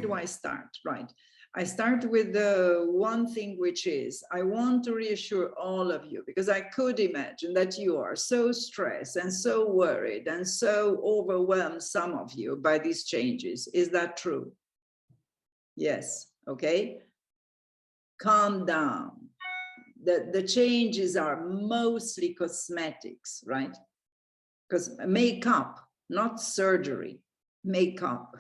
do I start? Right. I start with the one thing, which is I want to reassure all of you, because I could imagine that you are so stressed and so worried and so overwhelmed, some of you, by these changes. Is that true? Yes. Okay. Calm down. The changes are mostly cosmetics, right? Because makeup, not surgery, makeup.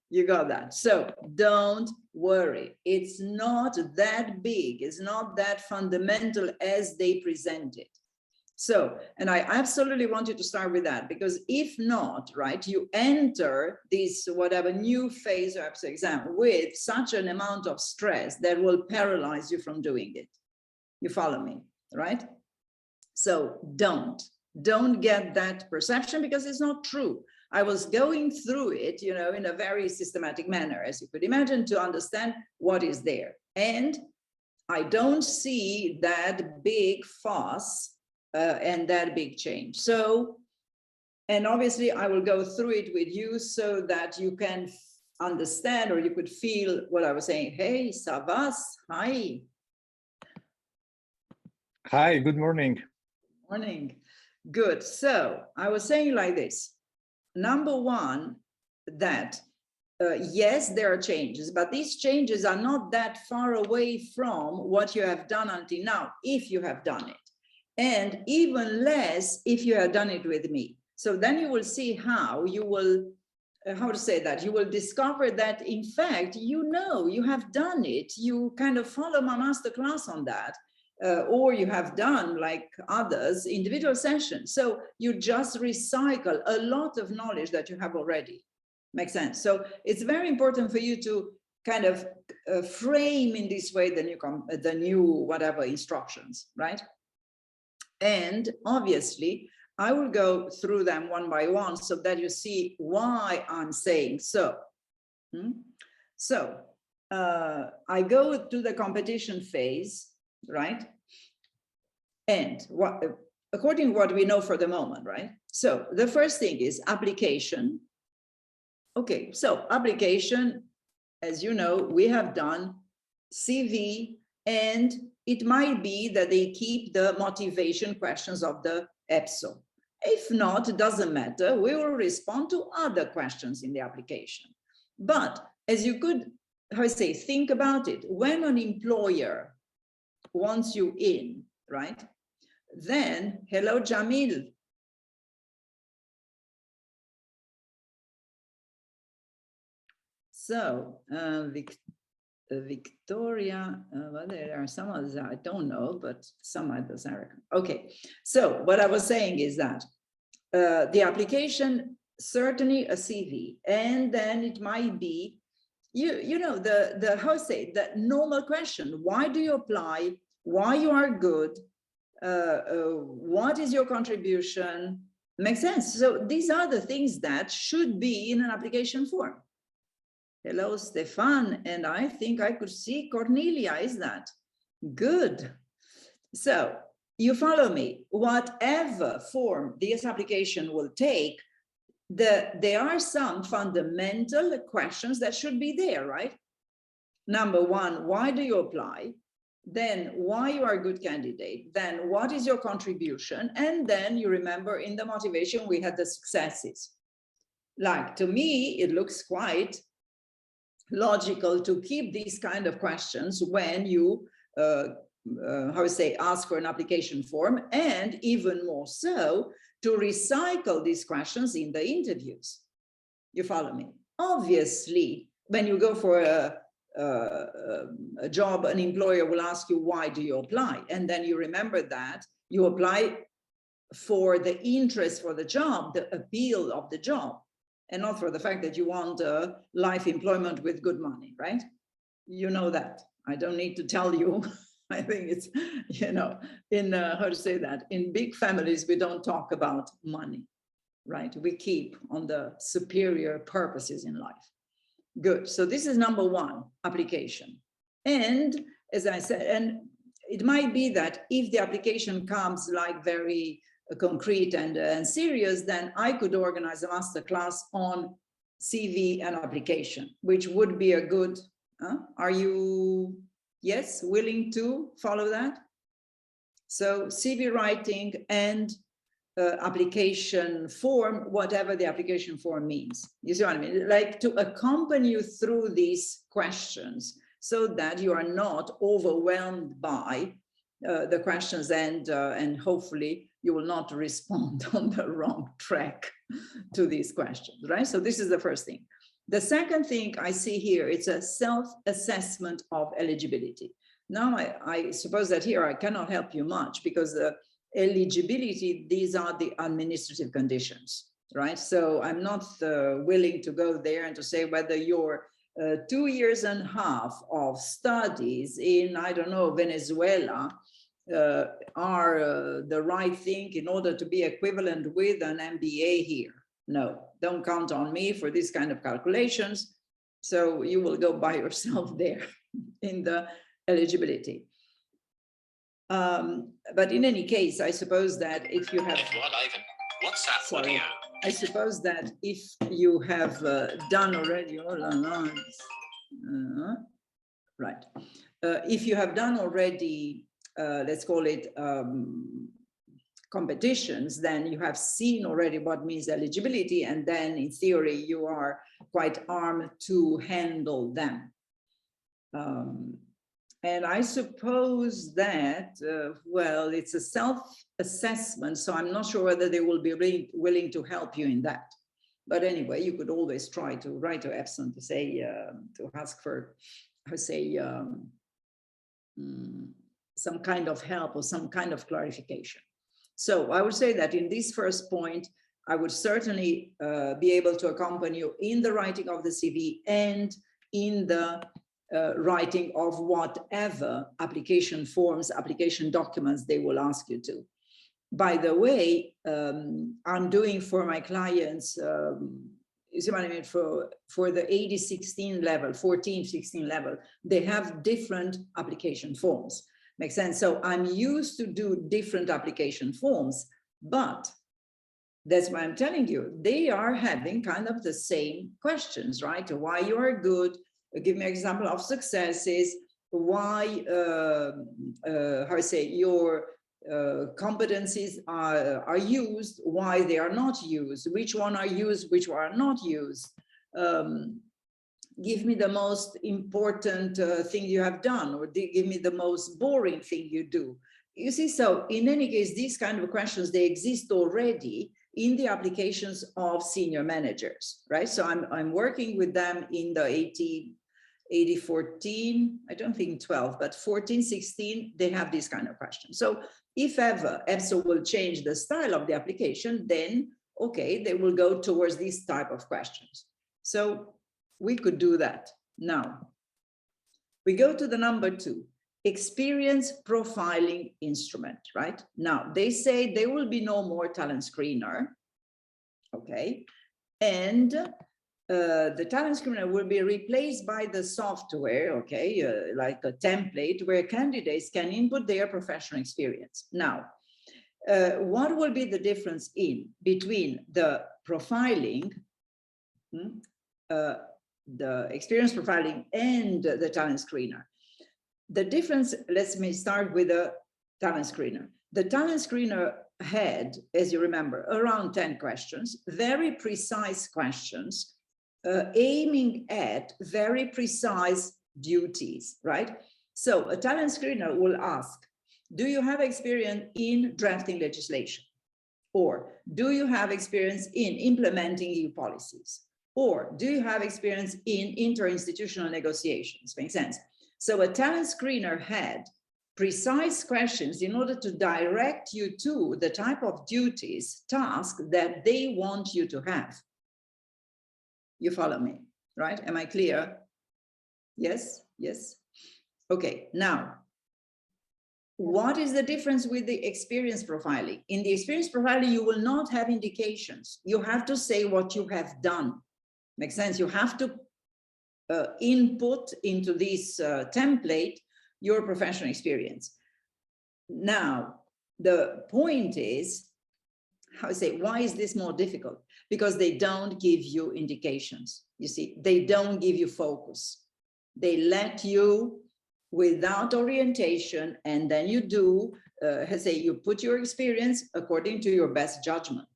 You got that. So don't worry. It's not that big. It's not that fundamental as they present it. So, and I absolutely want you to start with that, because if not, right, you enter this whatever new phase of EPSO exam with such an amount of stress that will paralyze you from doing it. You follow me, right? So don't get that perception, because it's not true. I was going through it, you know, in a very systematic manner, as you could imagine, to understand what is there. And I don't see that big fuss and that big change. So, and obviously I will go through it with you so that you can understand, or you could feel what I was saying. Hey, Savas, hi. Hi, good morning. Morning. Good. So I was saying like this. Number one, that yes, there are changes, but these changes are not that far away from what you have done until now, if you have done it, and even less if you have done it with me. So then you will see how you will, how to say that, you will discover that in fact, you know, you have done it. You kind of follow my masterclass on that. Or you have done, like others, individual sessions. So you just recycle a lot of knowledge that you have already. Makes sense? So it's very important for you to kind of frame in this way the new whatever instructions, right? And obviously, I will go through them one by one so that you see why I'm saying so. So I go to the competition phase, right? And what, according to what we know for the moment, right? So the first thing is application. Okay, so application, as you know, we have done CV, and it might be that they keep the motivation questions of the EPSO. If not, it doesn't matter. We will respond to other questions in the application. But as you could, how I say, think about it, when an employer wants you in, right? Then, hello, Jamil. So, Victoria, well, there are some others I don't know, but some others I reckon. Okay, so what I was saying is that the application, certainly a CV, and then it might be, you know, the how to say, the normal question, why do you apply, why you are good, what is your contribution? Makes sense. So these are the things that should be in an application form. Hello, Stefan, and I think I could see Cornelia, is that? Good. So you follow me, whatever form this application will take, there are some fundamental questions that should be there, right? Number one, why do you apply? Then why you are a good candidate? Then what is your contribution? And then you remember in the motivation, we had the successes. Like, to me, it looks quite logical to keep these kind of questions when you, how to say, ask for an application form, and even more so to recycle these questions in the interviews. You follow me? Obviously, when you go for a job, an employer will ask you, why do you apply? And then you remember that you apply for the interest for the job, the appeal of the job, and not for the fact that you want life employment with good money, right? You know that. I don't need to tell you. I think it's, you know, in, how to say that, in big families, we don't talk about money, right? We keep on the superior purposes in life. Good. So this is number one, application. And as I said, and it might be that if the application comes like very concrete and serious, then I could organize a masterclass on CV and application, which would be a good, are you, yes, willing to follow that? So CV writing and application form, whatever the application form means. You see what I mean? Like to accompany you through these questions so that you are not overwhelmed by the questions and hopefully you will not respond on the wrong track to these questions, right? So this is the first thing. The second thing I see here, it's a self-assessment of eligibility. Now, I suppose that here I cannot help you much because the eligibility, these are the administrative conditions, right? So I'm not willing to go there and to say whether your 2.5 years of studies in, I don't know, Venezuela are the right thing in order to be equivalent with an MBA here. No, don't count on me for these kind of calculations. So you will go by yourself there in the eligibility. But in any case, I suppose that if you have, sorry, I suppose that if you have done already, right, if you have done already, let's call it competitions, then you have seen already what means eligibility, and then in theory you are quite armed to handle them. And I suppose that, well, it's a self-assessment, so I'm not sure whether they will be really willing to help you in that. But anyway, you could always try to write to EPSO to say, to ask for, I say, some kind of help or some kind of clarification. So I would say that in this first point, I would certainly be able to accompany you in the writing of the CV and in the writing of whatever application forms, application documents they will ask you to. By the way, I'm doing for my clients, you see what I mean, for the 80-16 level, 14-16 level, they have different application forms. Makes sense? So I'm used to do different application forms, but that's why I'm telling you, they are having kind of the same questions, right? Why you are good, give me an example of successes, why, how I say, your competencies are used, why they are not used, which one are used, which one are not used. Give me the most important thing you have done, or give me the most boring thing you do. You see, so in any case, these kind of questions, they exist already in the applications of senior managers, right? So I'm working with them in the 80-14, I don't think 12, but 14-16, they have these kind of questions. So if ever EPSO will change the style of the application, then, okay, they will go towards these type of questions. So we could do that. Now, we go to the number 2, experience profiling instrument, right? Now, they say there will be no more talent screener, okay? And the talent screener will be replaced by the software, okay, like a template where candidates can input their professional experience. Now, what will be the difference between the profiling, the experience profiling and the talent screener? The difference, let me start with the talent screener. The talent screener had, as you remember, around 10 questions, very precise questions, aiming at very precise duties, right? So a talent screener will ask, do you have experience in drafting legislation? Or do you have experience in implementing EU policies? Or do you have experience in interinstitutional negotiations? Makes sense? So a talent screener had precise questions in order to direct you to the type of duties, tasks that they want you to have. You follow me, right? Am I clear? Yes, yes. Okay, now, what is the difference with the experience profiling? In the experience profiling, you will not have indications. You have to say what you have done. Makes sense? You have to input into this template your professional experience. Now, the point is how to say, why is this more difficult? Because they don't give you indications. You see, they don't give you focus. They let you without orientation, and then you do, you put your experience according to your best judgment.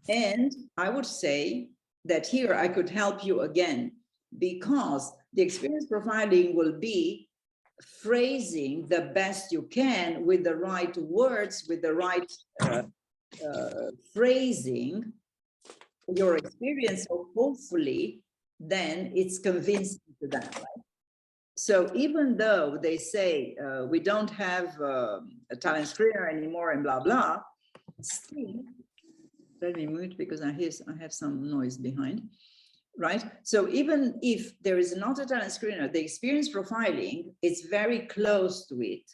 And I would say that here I could help you again, because the experience profiling will be phrasing the best you can with the right words, with the right phrasing your experience, so hopefully then it's convincing to them, right? So even though they say we don't have a talent screener anymore and blah blah, still, let me mute because I have some noise behind, right? So even if there is not a talent screener, the experience profiling is very close to it,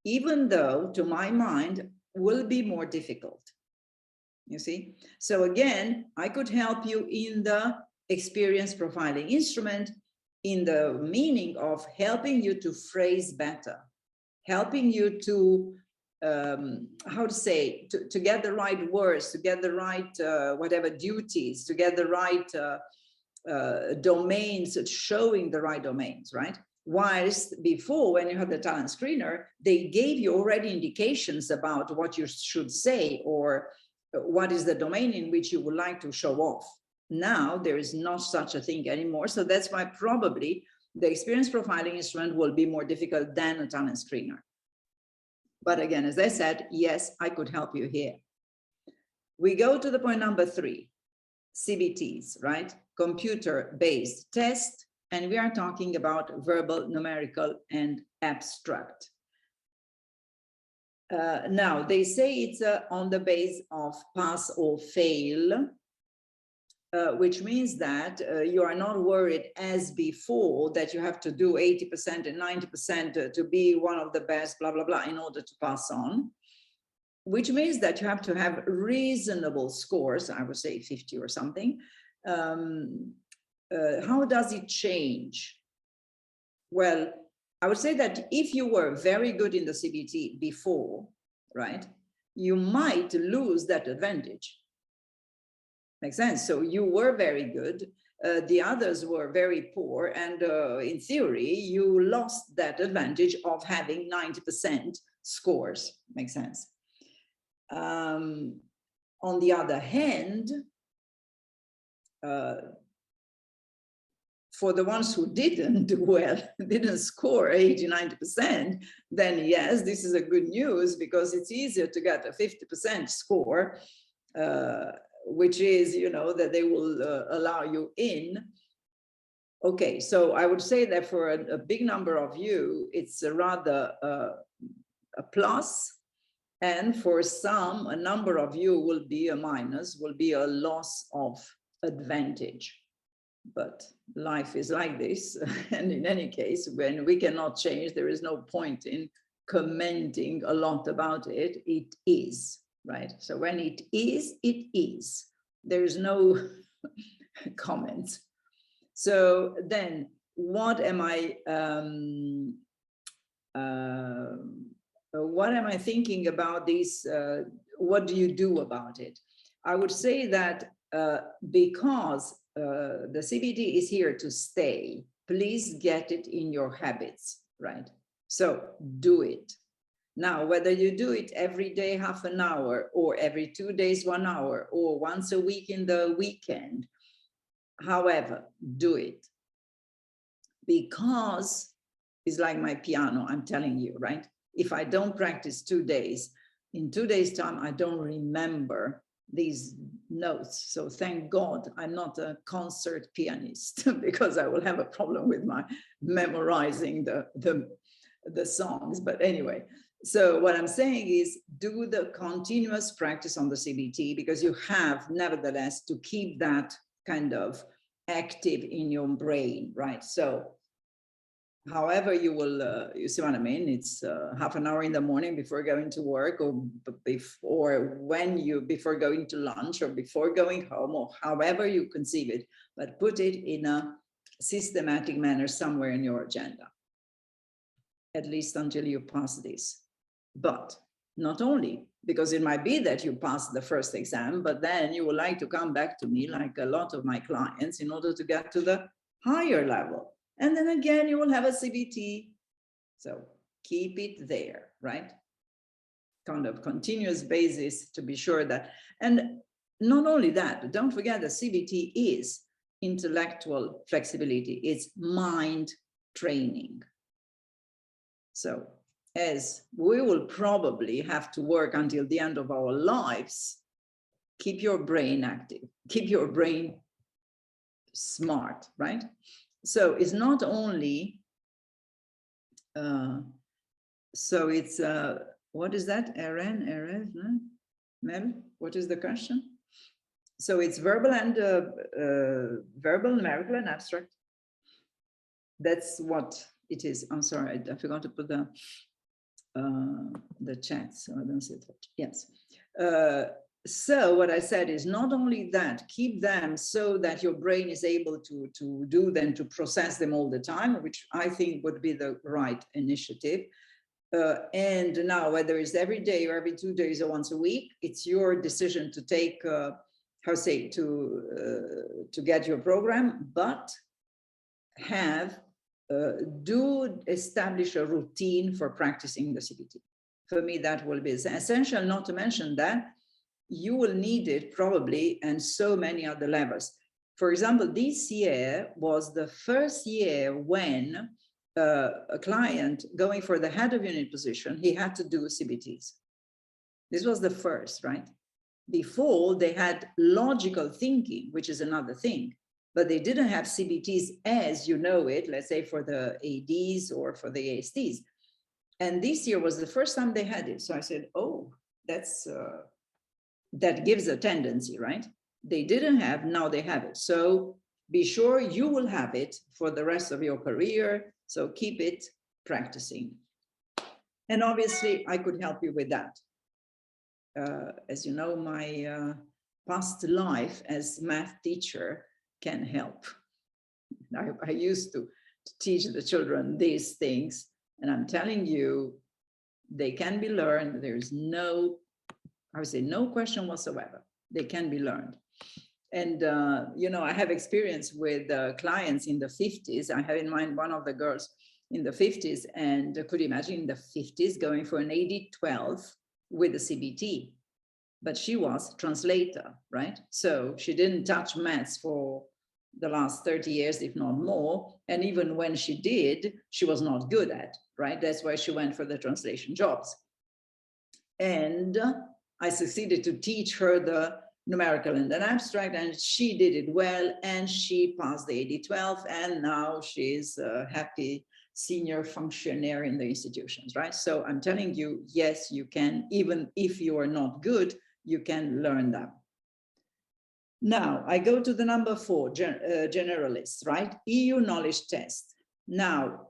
even though to my mind will be more difficult. You see? So again, I could help you in the experience profiling instrument, in the meaning of helping you to phrase better, helping you to, how to say, to get the right words, to get the right, whatever duties, to get the right domains, showing the right domains, right? Whilst before, when you had the talent screener, they gave you already indications about what you should say or what is the domain in which you would like to show off. Now there is not such a thing anymore. So that's why probably the experience profiling instrument will be more difficult than a talent screener. But again, as I said, yes, I could help you here. We go to the point number 3, CBTs, right? Computer-based test. And we are talking about verbal, numerical, and abstract. Now, they say it's on the base of pass or fail, which means that you are not worried as before that you have to do 80% and 90% to be one of the best, blah, blah, blah, in order to pass on, which means that you have to have reasonable scores, I would say 50 or something. How does it change? Well, I would say that if you were very good in the CBT before, right, you might lose that advantage. Makes sense? So you were very good, the others were very poor, and in theory, you lost that advantage of having 90% scores. Makes sense? On the other hand, for the ones who didn't do well, didn't score 80, 90%, then yes, this is a good news, because it's easier to get a 50% score, which is, you know, that they will allow you in. Okay, so I would say that for a big number of you, it's a rather a plus. And for some, a number of you will be a minus, will be a loss of advantage. But life is like this. And in any case, when we cannot change, there is no point in commenting a lot about it. It is, right? So when it is, it is. There is no comment. So then what am I thinking about this? What do you do about it? I would say that because the CBT is here to stay, please get it in your habits, right? So do it. Now, whether you do it every day, half an hour, or every 2 days, 1 hour, or once a week in the weekend, however, do it. Because it's like my piano, I'm telling you, right? If I don't practice 2 days, in 2 days' time, I don't remember these notes. So thank God I'm not a concert pianist, because I will have a problem with my memorizing the songs. But anyway, so what I'm saying is do the continuous practice on the CBT, because you have nevertheless to keep that kind of active in your brain, right? So however you will, you see what I mean? It's half an hour in the morning before going to work, or before going to lunch, or before going home, or however you conceive it, but put it in a systematic manner somewhere in your agenda, at least until you pass this. But Not only because it might be that you pass the first exam, but then you would like to come back to me, like a lot of my clients, in order to get to the higher level. And then again, you will have a CBT. So keep it there, right? Kind of continuous basis to be sure that, and not only that, don't forget that CBT is intellectual flexibility, it's mind training. So as we will probably have to work until the end of our lives, keep your brain active, keep your brain smart, right? So it's not only, so it's, what is that? Mel, what is the question? So it's verbal and verbal, numerical, and abstract. That's what it is. I'm sorry, I forgot to put the chat, so I don't see it. Yes. So what I said is not only that, keep them so that your brain is able to do them, to process them all the time, which I think would be the right initiative. And now, whether it's every day or every 2 days or once a week, it's your decision to take, to get your program, but do establish a routine for practicing the CBT. For me, that will be essential, not to mention that you will need it probably and so many other levels. For example, this year was the first year when a client going for the head of unit position, he had to do CBTs. This was the first, right? Before they had logical thinking, which is another thing, but they didn't have CBTs as you know it, let's say for the ADs or for the ASTs. And this year was the first time they had it. So I said, oh, that gives a tendency, right? They didn't have, now they have it. So be sure you will have it for the rest of your career. So keep it practicing. And obviously I could help you with that. As you know, my past life as math teacher can help. I used to teach the children these things, and I'm telling you, they can be learned. There's no, I would say, no question whatsoever. They can be learned. And, you know, I have experience with clients in the 50s. I have in mind one of the girls in the 50s, and could you imagine in the 50s going for an AD-12 with a CBT, but she was translator, right? So she didn't touch maths for the last 30 years, if not more. And even when she did, she was not good at, right? That's why she went for the translation jobs. And I succeeded to teach her the numerical and an abstract, and she did it well, and she passed the AD-12, and now she's a happy senior functionary in the institutions, right? So I'm telling you, yes, you can, even if you are not good, you can learn them. Now, I go to the number 4, generalists, right? EU knowledge test. Now,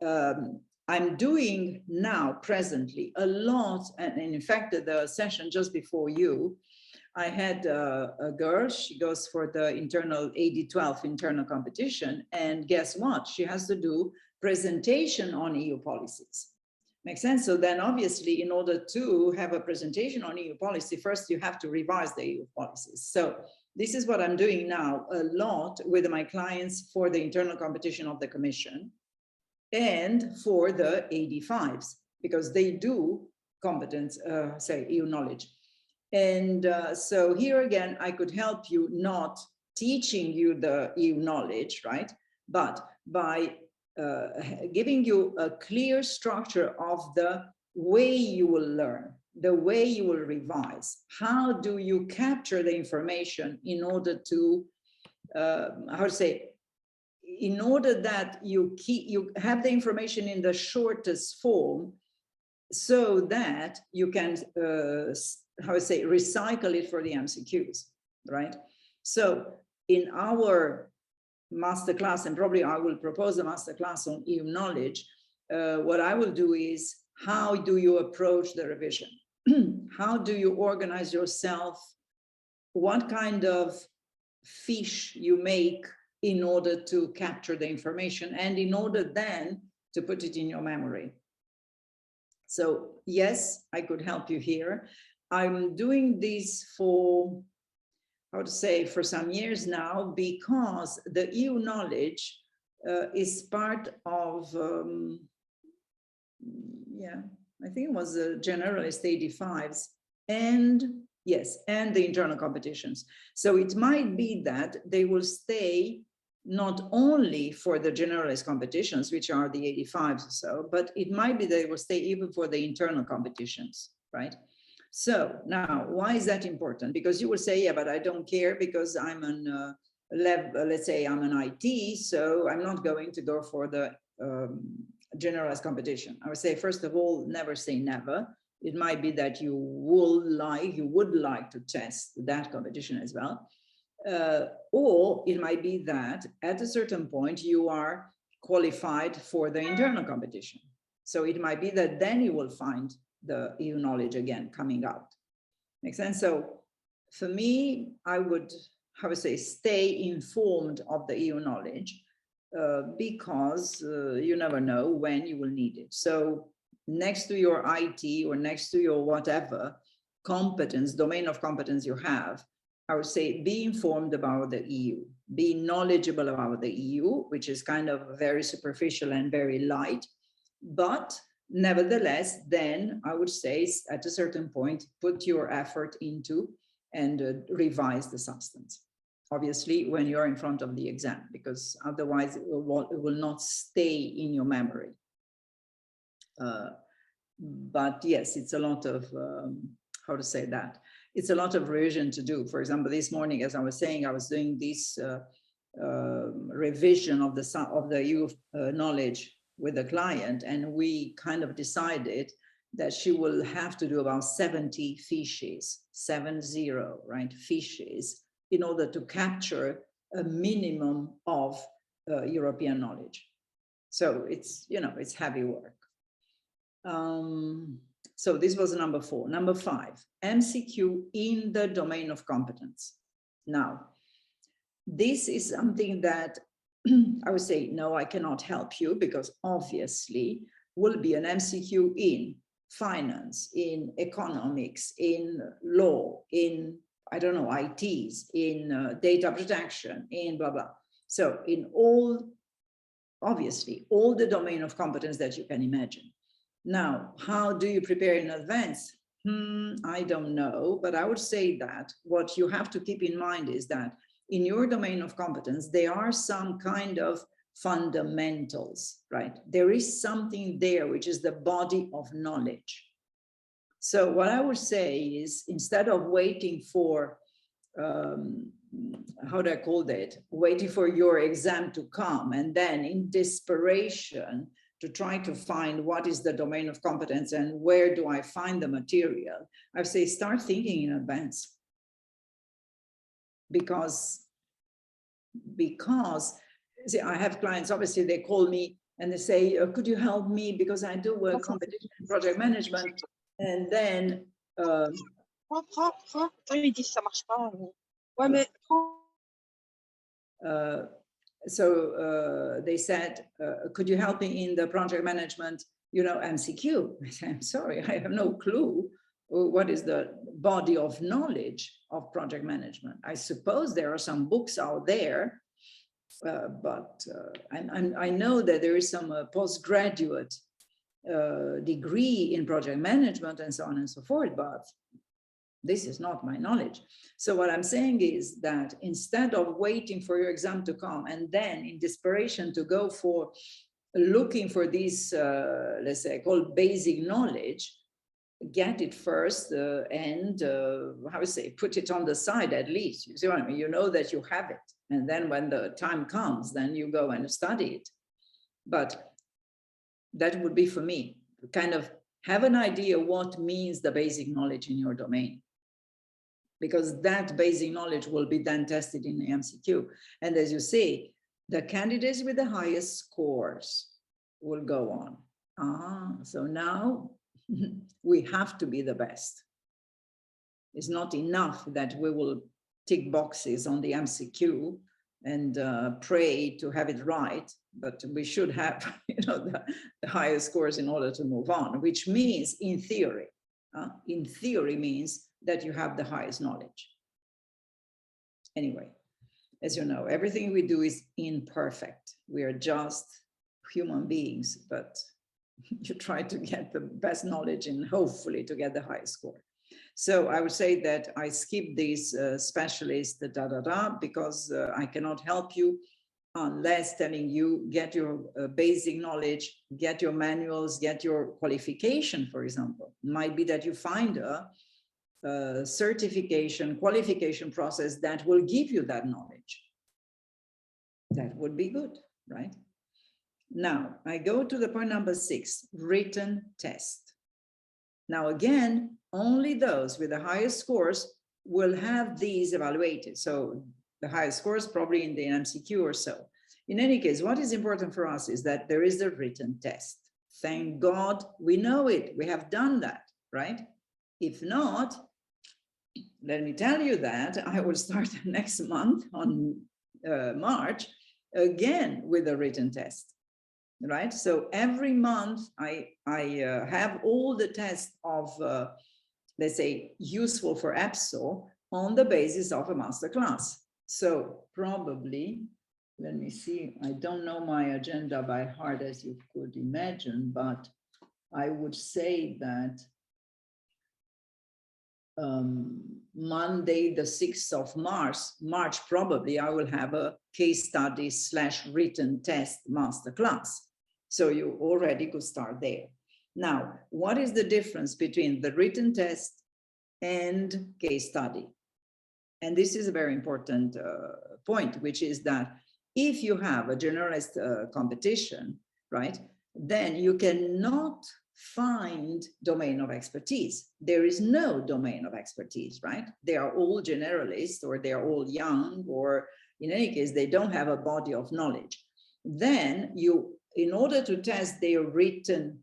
I'm doing now presently a lot, and in fact, the session just before you, I had a girl, she goes for the internal AD-12 internal competition, and guess what? She has to do presentation on EU policies. Makes sense? So then obviously, in order to have a presentation on EU policy, first you have to revise the EU policies. So this is what I'm doing now a lot with my clients for the internal competition of the Commission and for the AD-5s, because they do competence, say EU knowledge. And so here again, I could help you not teaching you the EU knowledge, right? But by giving you a clear structure of the way you will learn, the way you will revise. How do you capture the information in order to, how to say, in order that you have the information in the shortest form so that you can, how to say, recycle it for the MCQs, right? So in our masterclass, and probably I will propose a masterclass on EU knowledge, what I will do is, how do you approach the revision? How do you organize yourself? What kind of fish you make in order to capture the information and in order then to put it in your memory? So yes, I could help you here. I'm doing this for, how to say, for some years now, because the EU knowledge is part of, yeah, I think it was the Generalist 85s, and yes, and the internal competitions. So it might be that they will stay not only for the generalist competitions, which are the 85s or so, but it might be they will stay even for the internal competitions, right? So now, why is that important? Because you will say, yeah, but I don't care because I'm an, let's say I'm an IT, so I'm not going to go for the generalized competition. I would say, first of all, never say never. It might be that you would like to test that competition as well. Or it might be that at a certain point you are qualified for the internal competition. So it might be that then you will find the EU knowledge again coming out. Make sense? So for me, I would, how to say, stay informed of the EU knowledge because you never know when you will need it. So next to your IT or next to your whatever competence, domain of competence you have, I would say be informed about the EU, be knowledgeable about the EU, which is kind of very superficial and very light, but nevertheless, then I would say at a certain point, put your effort into and revise the substance. Obviously, when you're in front of the exam, because otherwise it will not stay in your memory. But yes, it's a lot of, how to say that? It's a lot of revision to do. For example, this morning, as I was saying, I was doing this revision of the EU knowledge with the client, and we kind of decided that she will have to do about 70 fishes, 70, right, fishes, in order to capture a minimum of European knowledge. So it's, you know, it's heavy work. So this was number 4. Number 5, MCQ in the domain of competence. Now, this is something that I would say, no, I cannot help you, because obviously will be an MCQ in finance, in economics, in law, in, I don't know, ITs, in data protection, in blah, blah. So in all, obviously, all the domain of competence that you can imagine. Now, how do you prepare in advance? I don't know, but I would say that what you have to keep in mind is that in your domain of competence, there are some kind of fundamentals, right? There is something there, which is the body of knowledge. So what I would say is, instead of waiting for, how do I call that? Waiting for your exam to come and then in desperation to try to find what is the domain of competence and where do I find the material, I would say start thinking in advance. Because see, I have clients, obviously they call me and they say, could you help me because I do competition in project management, and then so they said, could you help me in the project management, you know, MCQ? I said, I'm sorry, I have no clue what is the body of knowledge of project management. I suppose there are some books out there, but I know that there is some postgraduate degree in project management and so on and so forth, but this is not my knowledge. So what I'm saying is that instead of waiting for your exam to come and then in desperation to go for looking for these, let's say, called basic knowledge, get it first and how to say, put it on the side at least. You see what I mean? You know that you have it. And then when the time comes, then you go and study it. But that would be for me, kind of have an idea what means the basic knowledge in your domain. Because that basic knowledge will be then tested in the MCQ. And as you say, the candidates with the highest scores will go on. So now we have to be the best. It's not enough that we will tick boxes on the MCQ. and pray to have it right, but we should have, the highest scores in order to move on, which means in theory means that you have the highest knowledge. Anyway, as you know, everything we do is imperfect. We are just human beings, but you try to get the best knowledge and hopefully to get the highest score. So I would say that I skip these specialist because I cannot help you unless telling you get your basic knowledge, get your manuals, get your qualification, for example. It might be that you find a certification, qualification process that will give you that knowledge. That would be good, right? Now, I go to the point number 6, written test. Now, again, only those with the highest scores will have these evaluated. So the highest scores probably in the MCQ or so. In any case, what is important for us is that there is a written test. Thank God we know it. We have done that, right? If not, let me tell you that I will start next month on March again with a written test. Right, so every month I have all the tests of, let's say, useful for EPSO on the basis of a masterclass. So probably, let me see, I don't know my agenda by heart as you could imagine, but I would say that Monday, the 6th of March, probably I will have a case study / written test masterclass. So you already could start there. Now, what is the difference between the written test and case study? And this is a very important point, which is that if you have a generalist competition, right, then you cannot find domain of expertise. There is no domain of expertise, right? They are all generalists, or they are all young, or in any case, they don't have a body of knowledge. Then you, in order to test their written,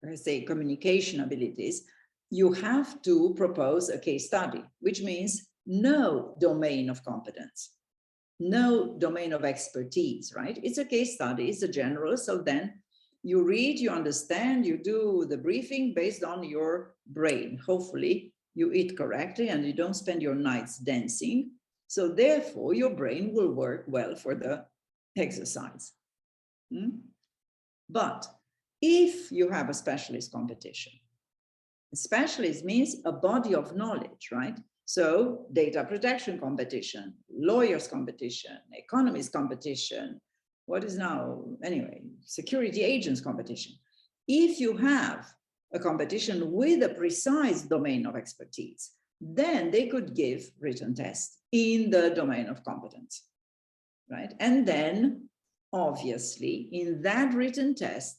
let's say, communication abilities, you have to propose a case study, which means no domain of competence, no domain of expertise, right? It's a case study, it's a general. So then you read, you understand, you do the briefing based on your brain. Hopefully you eat correctly and you don't spend your nights dancing. So therefore your brain will work well for the exercise. But if you have a specialist competition, a specialist means a body of knowledge, right? So data protection competition, lawyers competition, economists competition, what is now, anyway, security agents competition. If you have a competition with a precise domain of expertise, then they could give written tests in the domain of competence, right? And then, obviously, in that written test,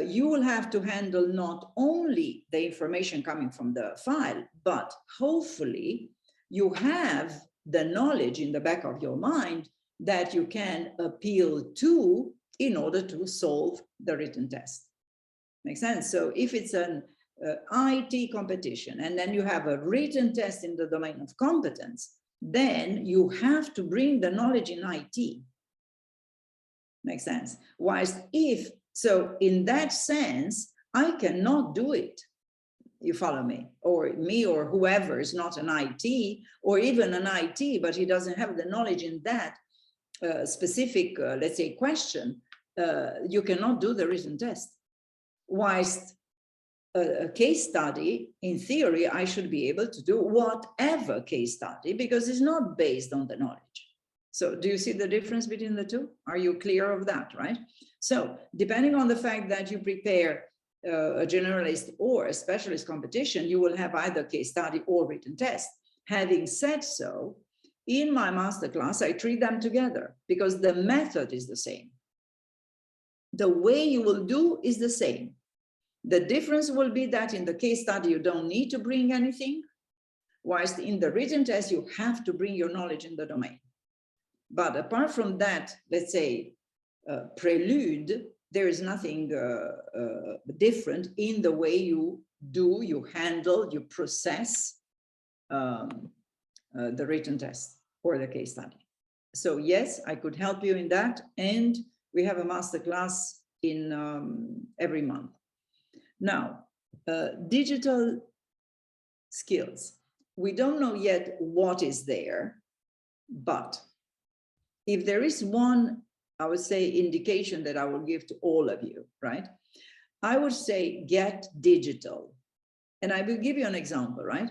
you will have to handle not only the information coming from the file, but hopefully you have the knowledge in the back of your mind that you can appeal to in order to solve the written test. Makes sense? So if it's an IT competition and then you have a written test in the domain of competence, then you have to bring the knowledge in IT. Makes sense? Whilst if, so in that sense, I cannot do it. You follow me? Or me or whoever is not an IT, or even an IT, but he doesn't have the knowledge in that specific, let's say, question, you cannot do the written test. Whilst a case study, in theory, I should be able to do whatever case study because it's not based on the knowledge. So do you see the difference between the two? Are you clear of that, right? So depending on the fact that you prepare a generalist or a specialist competition, you will have either case study or written test. Having said so, in my masterclass, I treat them together because the method is the same. The way you will do is the same. The difference will be that in the case study, you don't need to bring anything, whilst in the written test, you have to bring your knowledge in the domain. But apart from that, let's say, prelude, there is nothing different in the way you do, you handle, you process the written test or the case study. So yes, I could help you in that. And we have a masterclass in every month. Now, digital skills. We don't know yet what is there, but if there is one, I would say, indication that I will give to all of you, right? I would say get digital. And I will give you an example, right?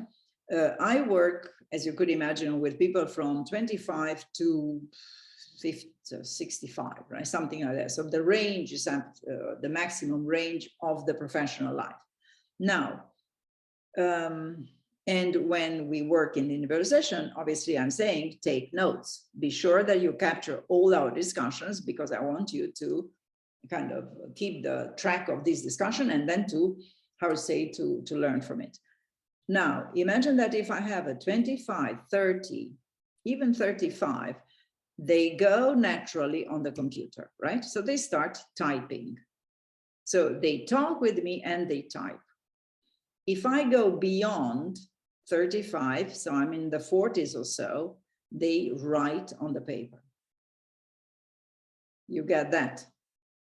I work, as you could imagine, with people from 25 to 50, 65, right? Something like that. So the range is the maximum range of the professional life. Now, and when we work in the individual session, obviously I'm saying take notes. Be sure that you capture all our discussions, because I want you to kind of keep the track of this discussion and then to, how to say, to learn from it. Now, imagine that if I have a 25, 30, even 35, they go naturally on the computer, right? So they start typing. So they talk with me and they type. If I go beyond 35, so I'm in the 40s or so, they write on the paper. You get that?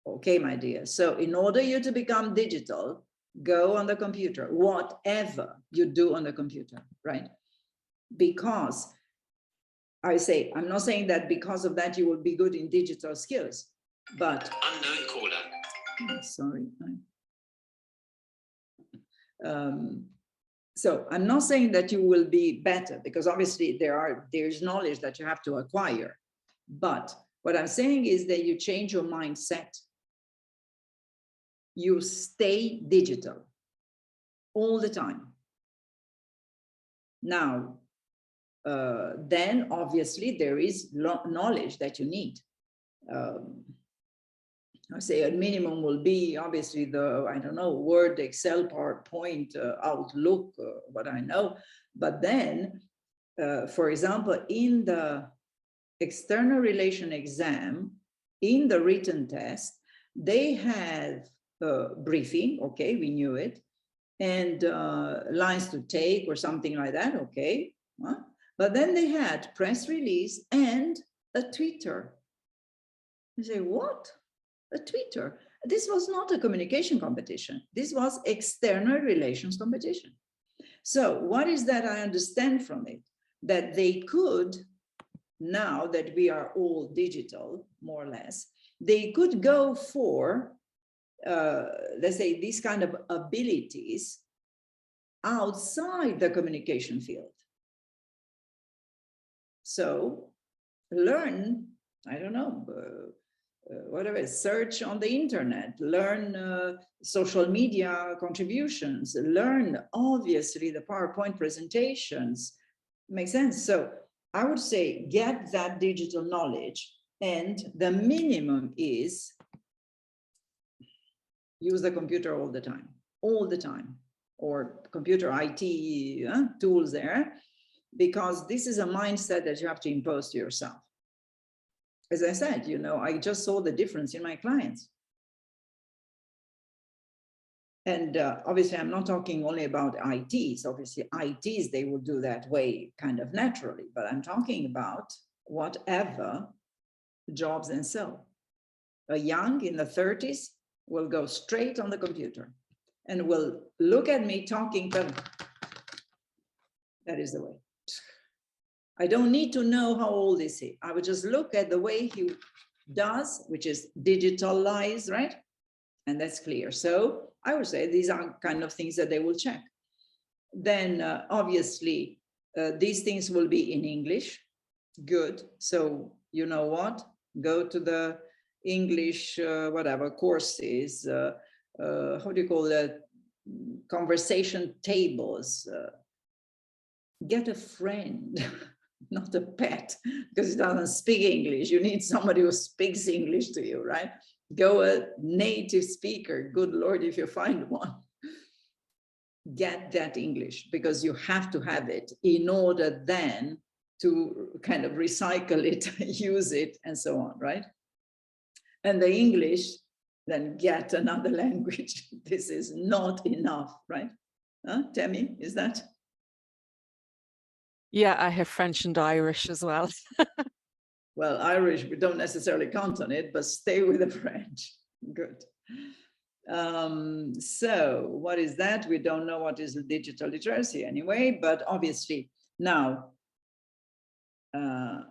Okay, my dear. So in order you to become digital, go on the computer, whatever you do on the computer, right? Because I say, I'm not saying that because of that you will be good in digital skills, but unknown caller. Sorry. So I'm not saying that you will be better, because obviously there's knowledge that you have to acquire. But what I'm saying is that you change your mindset. You stay digital all the time. Now, then obviously there is knowledge that you need. I say a minimum will be obviously the, I don't know, Word, Excel, PowerPoint, Outlook, what I know. But then, for example, in the external relation exam, in the written test, they have briefing, okay, we knew it, and lines to take or something like that, okay. But then they had press release and a Twitter. You say, what? A Twitter? This was not a communication competition. This was external relations competition. So what is that I understand from it? That they could, now that we are all digital, more or less, they could go for, let's say, these kind of abilities outside the communication field. So learn, I don't know, whatever, search on the internet, learn social media contributions, learn obviously the PowerPoint presentations. Makes sense? So I would say get that digital knowledge, and the minimum is use the computer all the time, or computer IT tools there, because this is a mindset that you have to impose to yourself. As I said, you know, I just saw the difference in my clients. And obviously, I'm not talking only about ITs. Obviously, ITs, they will do that way kind of naturally, but I'm talking about whatever jobs and so. A young in the 30s will go straight on the computer and will look at me talking to them. That is the way. I don't need to know how old is he. I would just look at the way he does, which is digitalized, right? And that's clear. So I would say these are kind of things that they will check. Then obviously, these things will be in English. Good. So you know what? Go to the English, whatever courses, how do you call that? Conversation tables. Get a friend. Not a pet, because it doesn't speak English. You need somebody who speaks English to you, right? Go a native speaker. Good Lord, if you find one. Get that English, because you have to have it in order then to kind of recycle it, use it, and so on, right? And the English, then get another language. This is not enough, right? Temi, is that? Yeah, I have French and Irish as well. Well, Irish, we don't necessarily count on it, but stay with the French. Good. So what is that? We don't know what is digital literacy anyway, but obviously now AD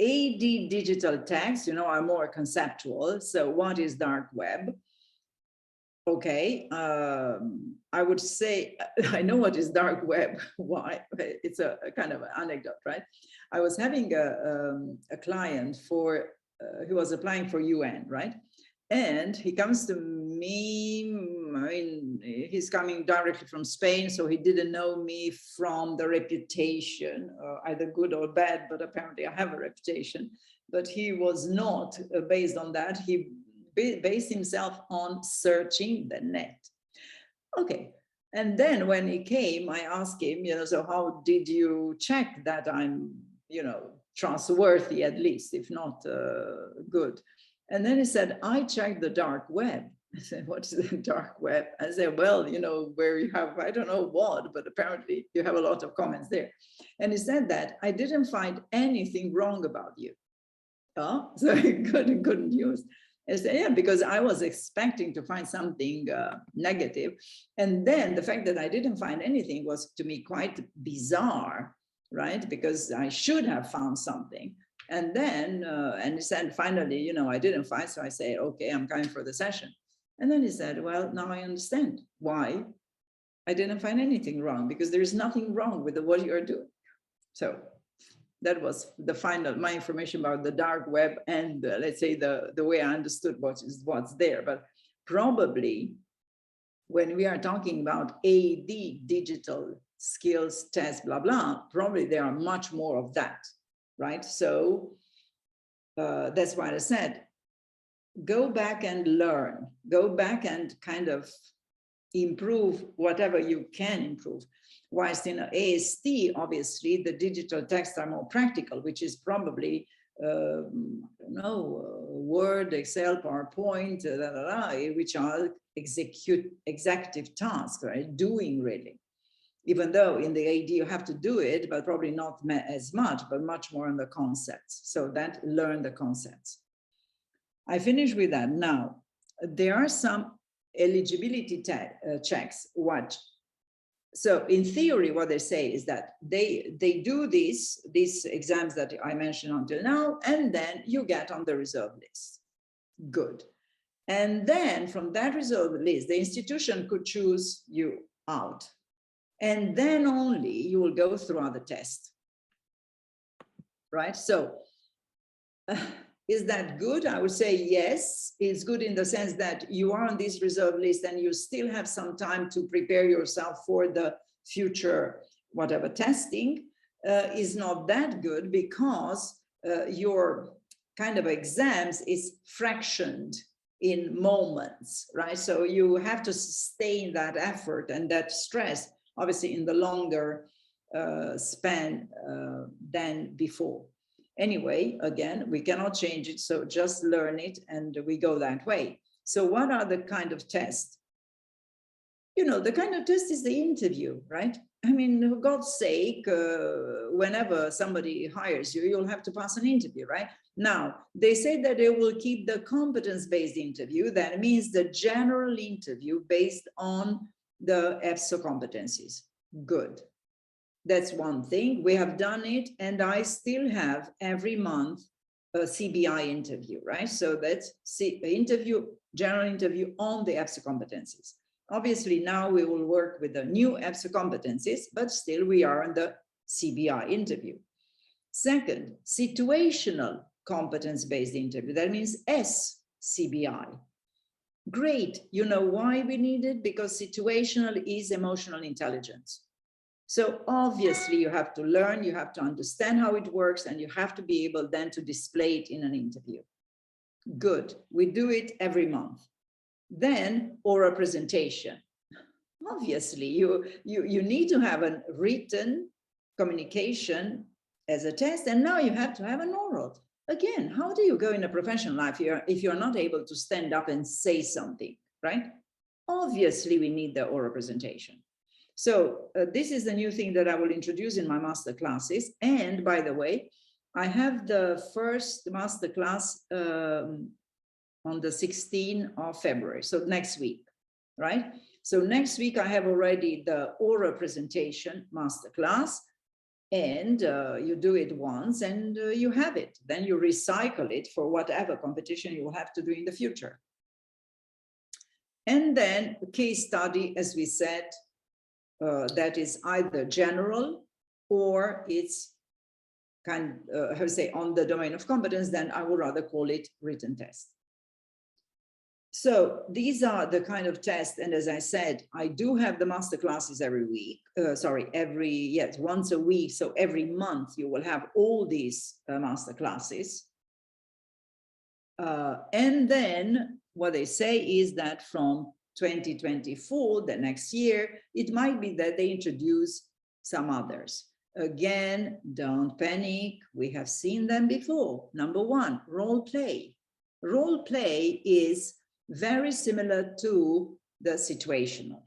digital texts, are more conceptual. So what is dark web? Okay, I would say, I know what is dark web. Why? It's a kind of an anecdote, right? I was having a client for, who was applying for UN, right? And he comes to me, I mean, he's coming directly from Spain, so he didn't know me from the reputation, either good or bad, but apparently I have a reputation. But he was not based on that. He based himself on searching the net. Okay. And then when he came, I asked him, so how did you check that I'm, trustworthy at least, if not good? And then he said, I checked the dark web. I said, what is the dark web? I said, well, where you have, I don't know what, but apparently you have a lot of comments there. And he said that I didn't find anything wrong about you. Oh, so good news. I said, yeah, because I was expecting to find something negative. And then the fact that I didn't find anything was to me quite bizarre, right? Because I should have found something. And then, and he said, finally, I didn't find, so I said, okay, I'm coming for the session. And then he said, well, now I understand why I didn't find anything wrong, because there's nothing wrong with what you're doing. So that was the final, my information about the dark web and let's say the way I understood what's there. But probably when we are talking about AD, digital skills test, blah, blah, probably there are much more of that, right? So that's why I said, go back and learn, go back and kind of improve whatever you can improve. Whilst in AST, obviously, the digital texts are more practical, which is probably, I don't know, Word, Excel, PowerPoint, which are executive tasks, right? Doing really. Even though in the AD you have to do it, but probably not as much, but much more on the concepts. So that learn the concepts. I finish with that. Now, there are some eligibility checks. What? So in theory, what they say is that they do these exams that I mentioned until now, and then you get on the reserve list. Good. And then from that reserve list, the institution could choose you out. And then only you will go through other tests. Right? So is that good? I would say yes, it's good in the sense that you are on this reserve list and you still have some time to prepare yourself for the future, whatever testing. Is not that good because your kind of exams is fractioned in moments, right? So you have to sustain that effort and that stress, obviously in the longer span than before. Anyway, again, we cannot change it, so just learn it and we go that way. So what are the kind of tests? The kind of test is the interview, right? I mean, for God's sake, whenever somebody hires you, you'll have to pass an interview, right? Now, they say that they will keep the competence-based interview. That means the general interview based on the EPSO competencies. Good. That's one thing. We have done it, and I still have every month a CBI interview, right? So that's general interview on the EPSO competencies. Obviously, now we will work with the new EPSO competencies, but still we are on the CBI interview. Second, situational competence-based interview. That means SCBI. Great. You know why we need it? Because situational is emotional intelligence. So obviously you have to learn, you have to understand how it works, and you have to be able then to display it in an interview. Good. We do it every month. Then oral presentation. Obviously, you need to have a written communication as a test, and now you have to have an oral. Again, how do you go in a professional life if you're not able to stand up and say something, right? Obviously, we need the oral presentation. So this is the new thing that I will introduce in my master classes. And by the way, I have the first masterclass on the 16th of February, so next week, right? So next week I have already the oral presentation masterclass, and you do it once and you have it. Then you recycle it for whatever competition you will have to do in the future. And then a case study, as we said, that is either general or it's kind of, how to say, on the domain of competence, then I would rather call it written test. So these are the kind of tests. And as I said, I do have the master classes every week, once a week. So every month you will have all these master classes. And then what they say is that from 2024, the next year, it might be that they introduce some others. Again, don't panic. We have seen them before. Number one, role play. Role play is very similar to the situational,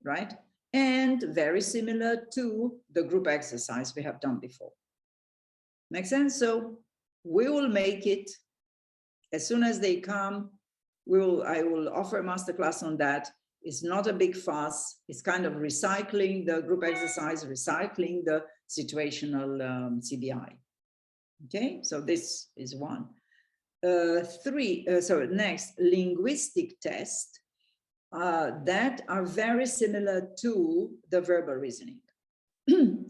right? And very similar to the group exercise we have done before. Make sense? So we will make it as soon as they come. I will offer a masterclass on that. It's not a big fuss. It's kind of recycling the group exercise, recycling the situational CBI. Okay, so this is one. So next, linguistic tests that are very similar to the verbal reasoning,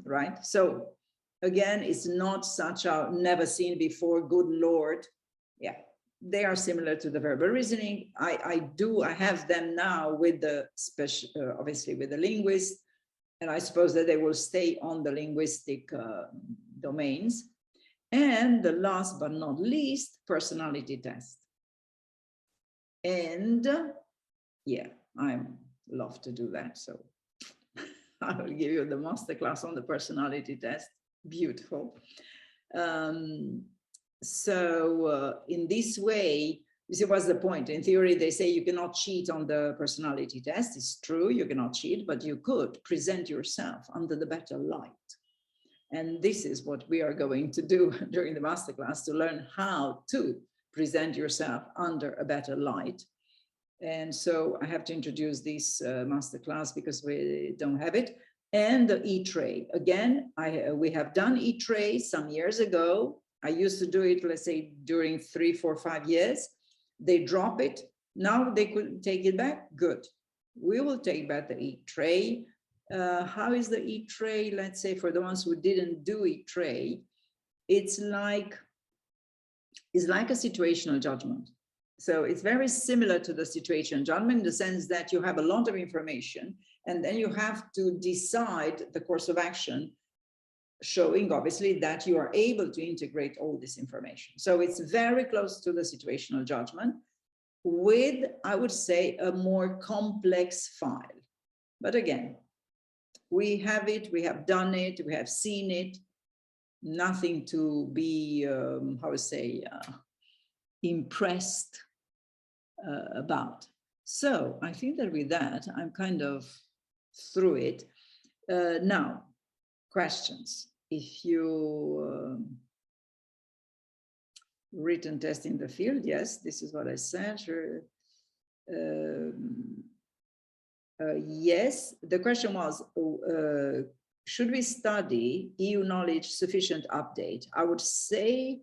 right? So again, it's not such a never seen before, good Lord. Yeah, they are similar to the verbal reasoning. I have them now with the special, obviously with the linguist, and I suppose that they will stay on the linguistic domains. And the last but not least, personality test. And yeah, I love to do that. So I will give you the masterclass on the personality test. Beautiful. In this way, you see, what's the point? In theory, they say you cannot cheat on the personality test. It's true, you cannot cheat, but you could present yourself under the better light. And this is what we are going to do during the masterclass, to learn how to present yourself under a better light. And so I have to introduce this masterclass because we don't have it. And the e-tray. Again, we have done e-tray some years ago. I used to do it, let's say, during 3, 4, 5 years. They drop it. Now they could take it back. Good. We will take back the e-tray. How is the e-tray? Let's say for the ones who didn't do e-tray, it's like a situational judgment. So it's very similar to the situational judgment in the sense that you have a lot of information and then you have to decide the course of action, showing obviously that you are able to integrate all this information. So it's very close to the situational judgment with, I would say, a more complex file. But again, we have it, we have done it, we have seen it, nothing to be, impressed about. So I think that with that, I'm kind of through it. Now, questions. If you written test in the field, yes, this is what I said. Sure. Yes, the question was, should we study EU knowledge sufficient update? I would say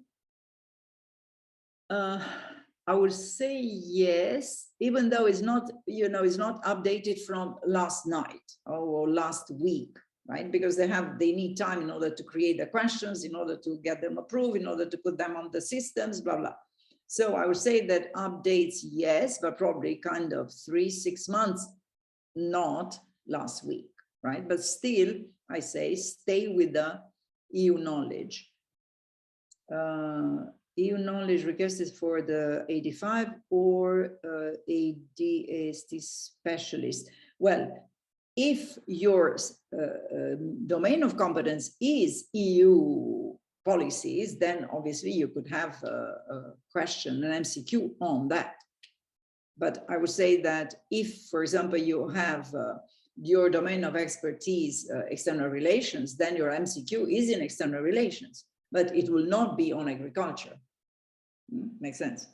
yes, even though it's not, it's not updated from last night or last week, right? Because they need time in order to create the questions, in order to get them approved, in order to put them on the systems, blah, blah. So I would say that updates, yes, but probably kind of 3-6 months, not last week, right? But still, I say, stay with the EU knowledge. EU knowledge requested for the 85 or ADST specialist. Well, if your domain of competence is EU policies, then obviously you could have a question, an MCQ on that. But I would say that if, for example, you have your domain of expertise, external relations, then your MCQ is in external relations. but it will not be on agriculture. Makes sense?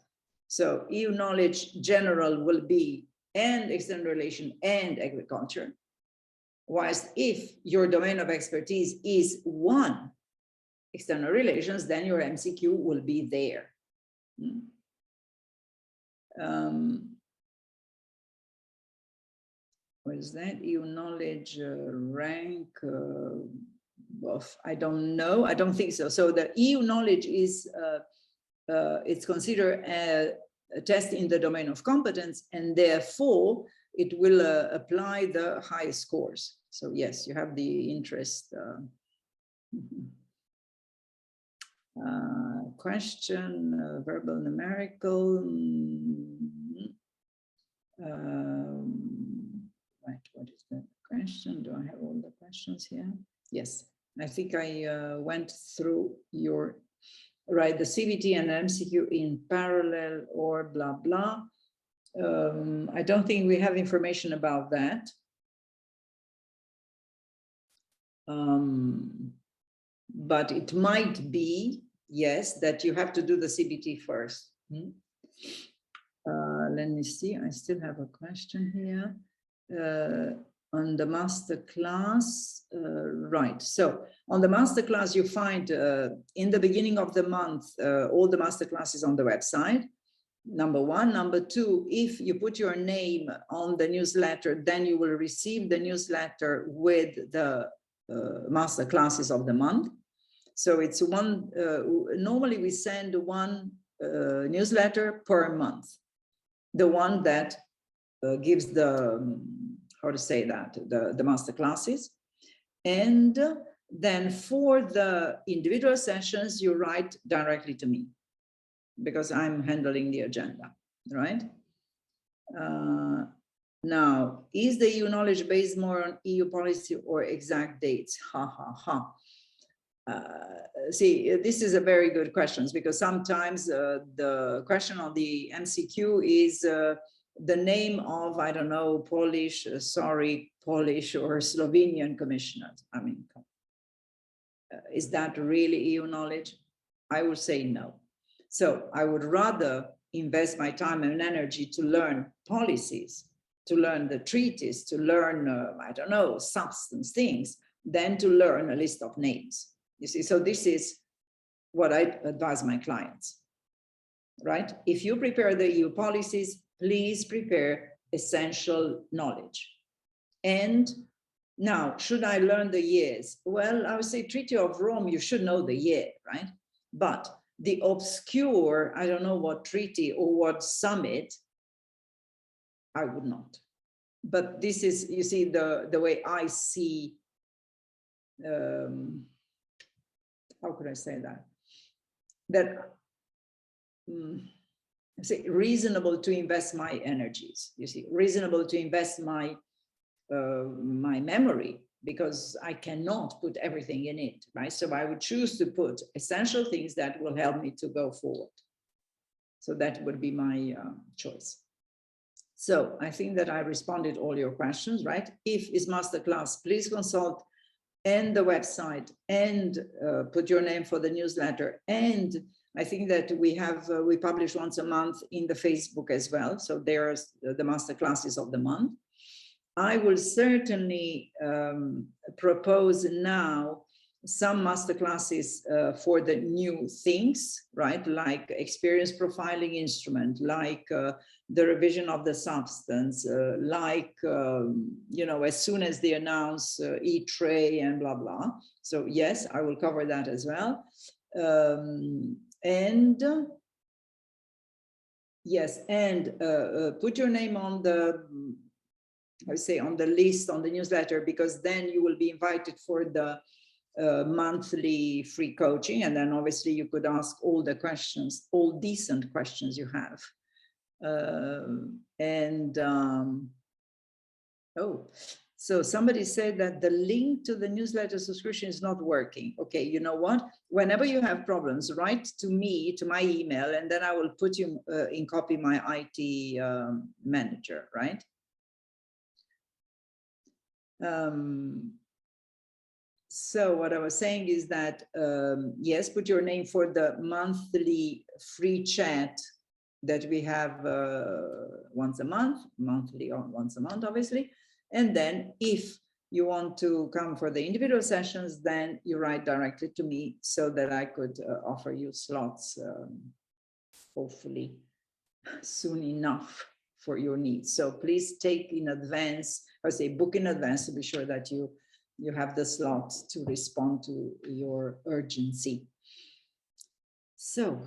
So EU knowledge general will be and external relation and agriculture. Whilst if your domain of expertise is one, external relations, then your MCQ will be there. What is that? EU knowledge rank of, I don't know. I don't think so. So the EU knowledge is, it's considered a test in the domain of competence, and therefore it will apply the highest scores. So yes, you have the interest. Question, verbal, numerical. Right, what is the question? Do I have all the questions here? Yes, I think I went through your, right, the CBT and MCQ in parallel or blah, blah. I don't think we have information about that. But it might be, yes, that you have to do the CBT first. Let me see, I still have a question here. On the master class, right. So on the master class, you find in the beginning of the month, all the master classes on the website. Number one. Number two, if you put your name on the newsletter, then you will receive the newsletter with the master classes of the month. So it's one, normally we send one newsletter per month. The one that gives the, how to say that, the master classes. And then for the individual sessions, you write directly to me because I'm handling the agenda, right? Now, is the EU knowledge based more on EU policy or exact dates? Ha, ha, ha. See, this is a very good question because sometimes the question on the MCQ is the name of, I don't know, Polish, Polish or Slovenian commissioners. I mean, is that really EU knowledge? I would say no. So I would rather invest my time and energy to learn policies, to learn the treaties, to learn, I don't know, substance things, than to learn a list of names. You see, so this is what I advise my clients, right? If you prepare the EU policies, please prepare essential knowledge. And now, should I learn the years? Well, I would say Treaty of Rome, you should know the year, right? But the obscure, I don't know what treaty or what summit, I would not. But this is, you see, the way I see, how could I say that? That say reasonable to invest my energies, you see, reasonable to invest my my memory, because I cannot put everything in it, right? So I would choose to put essential things that will help me to go forward. So that would be my choice. So I think that I responded all your questions, right? If it's masterclass, please consult and the website and put your name for the newsletter. And I think that we have, we publish once a month in the Facebook as well. So there's the master classes of the month. I will certainly propose now some master classes for the new things, right? Like experience profiling instrument, like the revision of the substance, like, you know, as soon as they announce e-tray and blah, blah. So yes, I will cover that as well. Yes, and put your name on the, I would say, on the list, on the newsletter, because then you will be invited for the monthly free coaching. And then obviously you could ask all the questions, all decent questions you have. Oh, so somebody said that the link to the newsletter subscription is not working. Okay, you know what? Whenever you have problems, write to me, to my email, and then I will put you in copy my IT manager, right? So what I was saying is that, yes, put your name for the monthly free chat that we have once a month, monthly or once a month, obviously. And then if you want to come for the individual sessions, then you write directly to me so that I could offer you slots, hopefully soon enough for your needs. So please take in advance, or say book in advance to be sure that you have the slots to respond to your urgency. So